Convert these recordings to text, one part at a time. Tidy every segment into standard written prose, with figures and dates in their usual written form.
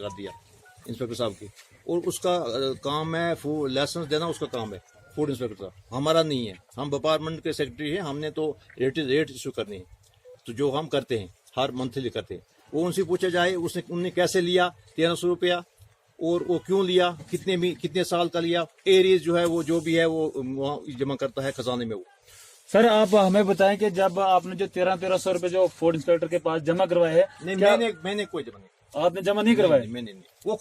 कर दिया इंस्पेक्टर साहब की, और उसका काम है लाइसेंस देना, उसका काम है फूड इंस्पेक्टर का, हमारा नहीं है। हम डिपार्टमेंट के सेक्रेटरी हैं, हमने तो रेट इशू करनी है, तो जो हम करते हैं हर मंथली करते हैं। वो उनसे पूछा जाए उनने कैसे लिया 1300 रुपया, और वो क्यों लिया, कितने साल का लिया, एरियज जो है वो जो भी है वो वहाँ जमा करता है खजाने में वो। सर आप हमें बताएं कि जब आपने जो 1300 रुपए जो फूड इंस्पेक्टर के पास जमा करवाए हैं, नहीं मैंने कोई जमा नहीं, आपने जमा नहीं करवाए? मैंने नहीं, वो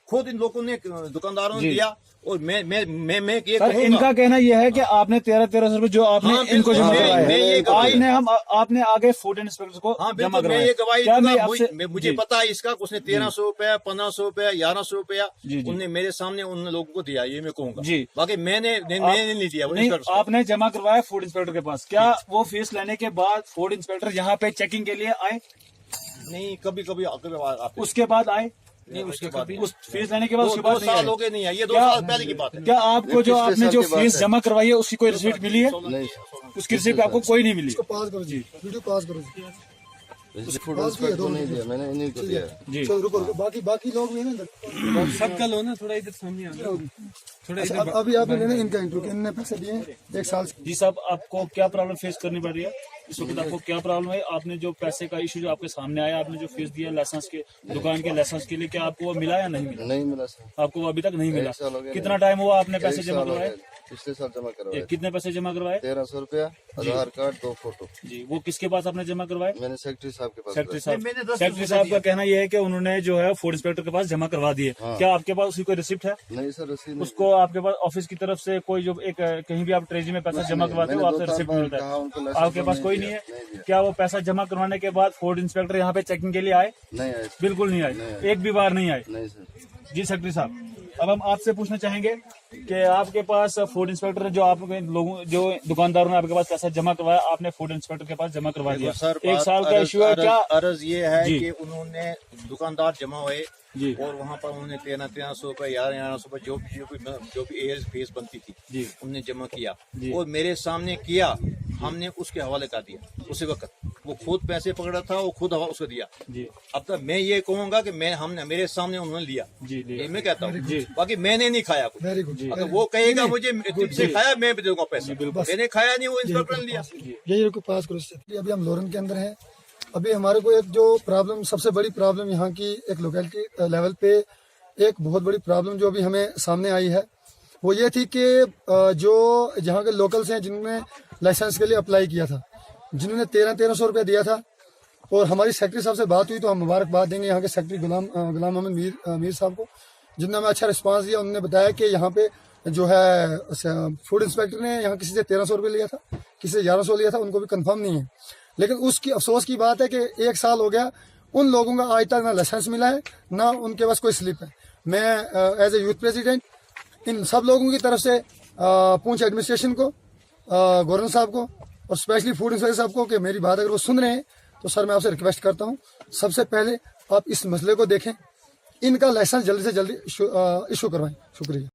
खुद इन लोगों ने दुकानदारों ने दिया, और मैं सर इनका कहना यह है कि आपने 1300 रुपए जो आपने इनको जमा करवाए, आपने आगे फूड इंस्पेक्टर को जमा करवाया। ये गवाही मुझे पता है इसका, उसने 1300 रुपया, 1500 रुपया, 1100 रुपया उनने मेरे सामने उन लोगों को दिया, ये मैं कहूँगा जी। बाकी मैंने नहीं दिया। नहीं, आपने जमा करवाया फूड इंस्पेक्टर के पास, क्या वो फीस लेने के बाद फूड इंस्पेक्टर यहाँ पे चेकिंग के लिए आए? नहीं, कभी उसके बाद आए नहीं, उसके बाद उस फीस लेने के बाद उसके बाद 2 साल हो गए नहीं आए, ये 2 साल पहले की बात है। क्या आपको जो आपने जो फीस जमा करवाई है उसकी कोई रिसीट मिली है? नहीं, उसकी रिसीट आपको कोई नहीं मिली। पास करो जी, वीडियो पास करो जी। फूड इंस्पेक्टर को नहीं दिया, मैंने इन्हीं को दिया जी। चलो रुको, बाकी लोग भी हैं ना, सबका लो ना, थोड़ा इधर सामने आ जाओ, थोड़ा इधर। अभी आपने लेना इनका इंटरव्यू, इनने पैसे दिए 1 साल से। जी साहब, आपको क्या प्रॉब्लम फेस करनी पड़ रही है इस वक्त? आपको क्या प्रॉब्लम है? आपने जो पैसे का इशू जो आपके सामने आया, आपने जो फीस दिया लाइसेंस के दुकान के लाइसेंस के लिए, क्या आपको वो मिला या नहीं मिला? नहीं मिला सर, आपको वो अभी तक नहीं मिला। 1 साल हो गया। कितना टाइम हुआ आपने पैसे जमा करवाए? पिछले साल जमा करवाए। कितने पैसे जमा करवाए? 1300 रुपया, आधार कार्ड, 2 फोटो जी। वो किसके पास आपने जमा करवाए? मैंने सेक्रेटरी साहब के पास। सेक्रेटरी साहब का कहना यह है कि उन्होंने जो है फूड इंस्पेक्टर के पास जमा करवा दिए। क्या आपके पास उसकी कोई रिसिप्ट है? नहीं सर, रसीद उसको आपके पास ऑफिस की तरफ से कोई जो एक कहीं भी आप ट्रेजरी में पैसा जमा करवाते हो आपसे रिसिप्ट मिलता है, आपके पास कोई नहीं है? क्या वो पैसा जमा करवाने के बाद फूड इंस्पेक्टर यहाँ पे चेकिंग के लिए आए? नहीं आए, बिल्कुल नहीं आए, एक भी बार नहीं आए। नहीं सर। जी सेक्रेटरी साहब, अब हम आपसे पूछना चाहेंगे कि आपके पास फूड इंस्पेक्टर ने जो आप लोगों जो दुकानदारों ने आपके पास पैसा जमा करवाया, आपने फूड इंस्पेक्टर के पास जमा करवा दिया। सर 1 साल का इशू है। क्या अर्ज ये है कि उन्होंने दुकानदार जमा हुए जी, और वहाँ पर उन्होंने 1300 रुपये 1100 रुपये जो भी एयर फीस बनती थी जी, उनने जमा किया, और मेरे सामने किया, हमने उसके हवाले कर दिया। उसी वक्त वो खुद पैसे पकड़ा था, वो खुद उसको दिया जी। अब तक मैं ये कहूंगा कि हमने मेरे सामने उन्होंने लिया जी, ये मैं कहता हूँ जी। बाकी मैंने नहीं खाया कुछ। Very good. अगर वो कहेगा मुझे तुमसे खाया, मैं भी दूंगा पैसे, मैंने खाया नहीं, वो इंस्पेक्टर ने लिया। यही को पास करो। अभी हम लोरन के अंदर हैं। अभी हमारे को एक जो प्रॉब्लम, सबसे बड़ी प्रॉब्लम यहाँ की एक लोकेलिटी लेवल पे एक बहुत बड़ी प्रॉब्लम जो अभी हमें सामने आई है, वो ये थी कि जो जहाँ के लोकल्स हैं जिन्होंने लाइसेंस के लिए अप्लाई किया था, जिन्होंने 1300 रुपया दिया था, और हमारी सेक्रेटरी साहब से बात हुई तो हम मुबारकबाद देंगे यहाँ के सेक्रेटरी गुलाम मोहम्मद मीर साहब को, जिन्होंने हमें अच्छा रिस्पांस दिया। उन्होंने बताया कि यहाँ पे जो है फूड इंस्पेक्टर ने यहाँ किसी से 1300 रुपये लिया था, किसी से 1100 लिया था, उनको भी कंफर्म नहीं है। लेकिन उसकी अफसोस की बात है कि 1 साल हो गया, उन लोगों का आज तक ना लाइसेंस मिला है, ना उनके पास कोई स्लिप है। मैं as a youth president in सब लोगों की तरफ से पूंछ एडमिनिस्ट्रेशन को, गवर्नर साहब को और स्पेशली फूड इंस्पेक्टर साहब को कि मेरी बात अगर वो सुन रहे हैं तो सर मैं आपसे रिक्वेस्ट करता हूँ, सबसे पहले आप इस मसले को देखें, इनका लाइसेंस जल्दी से जल्दी इशू करवाएं। शुक्रिया।